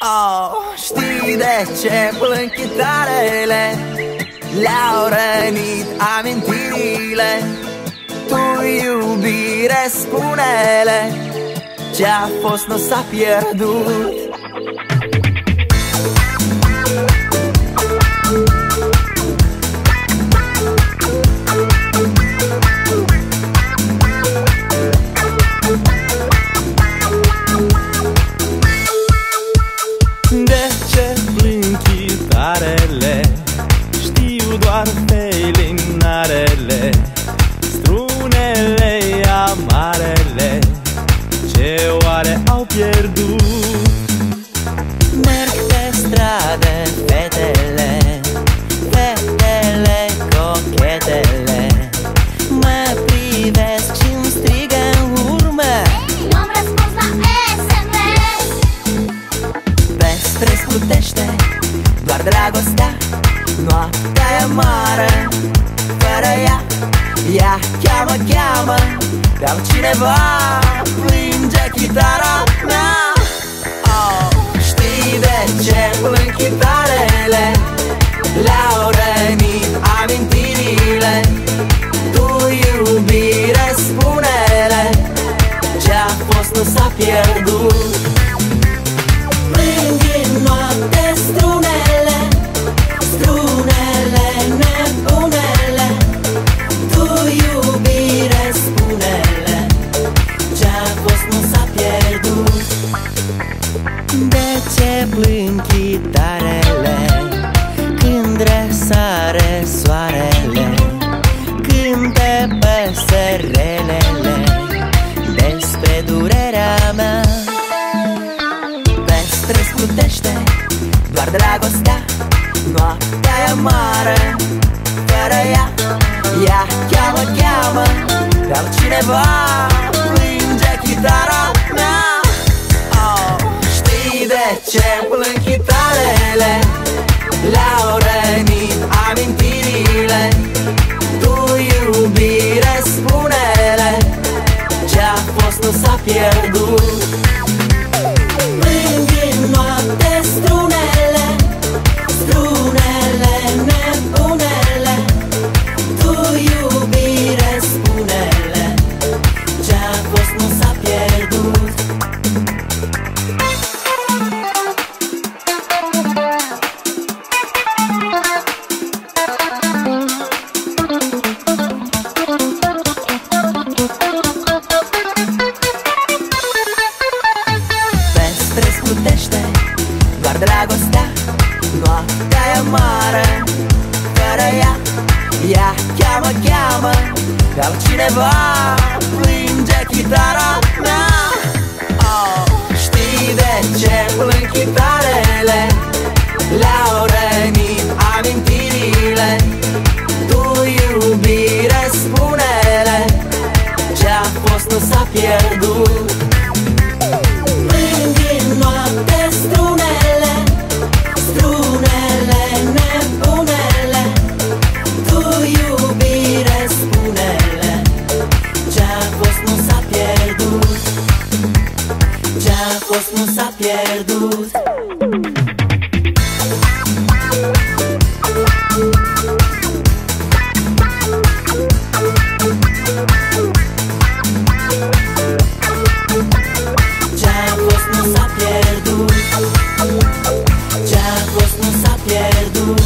Oh, știi de ce plâng chitarele? Le-au rănit amintirile. Tu, iubire, spune-le, ce-a fost nu s-a pierdut. De ce plâng chitarele? Știu doar felinarele, strunele amarele, ce oare au pierdut? Merg pe stradă fetele, fetele cochetele, mă privesc și-mi strigă în urmă. Eu-am răspuns la SMS. Pe străzi plutește doar dragostea, noaptea e mare fără ea. Ea cheamă, cheamă pe altcineva, plânge chitara mea. Oh, știi de ce plâng chitarele? Le-au rănit amintirile. Tu, iubire, spune-le, ce-a fost nu s-a pierdut. Plâng în noapte strunele, strunele nebunele. Tu, iubire, spune-le, ce-a fost nu s-a pierdut. De ce plâng chitarele când răsare soarele, cântă păsărelele despre durerea mea? Pe străzi plutește doar dragostea, noaptea e mare fără ea. Ea cheamă, cheamă pe altcineva, plânge chitara mea. Oh, știi de ce plâng chitarele? Le-au rănit amintirile. Tu, iubire, spune-le, ce-a fost nu s-a pierdut. Plâng în noapte strunele, strunele nebunele. Tu, iubire, spune-le, ce-a fost nu s-a pierdut. Pe străzi plutește doar dragostea, noaptea e mare fără ea. Ea cheamă, cheamă pe altcineva, plânge chitara mea. Oh, știi de ce plâng chitarele? Le-au rănit amintirile. Tu, iubire, spune-le, ce-a fost nu s-a pierdut. Plâng în noapte strunele, strunele nebunele. Tu, iubire, spune-le, ce-a fost nu s-a pierdut, ce-a fost nu s-a pierdut. Ce-a fost nu s-a pierdut, ce-a fost nu s-a pierdut.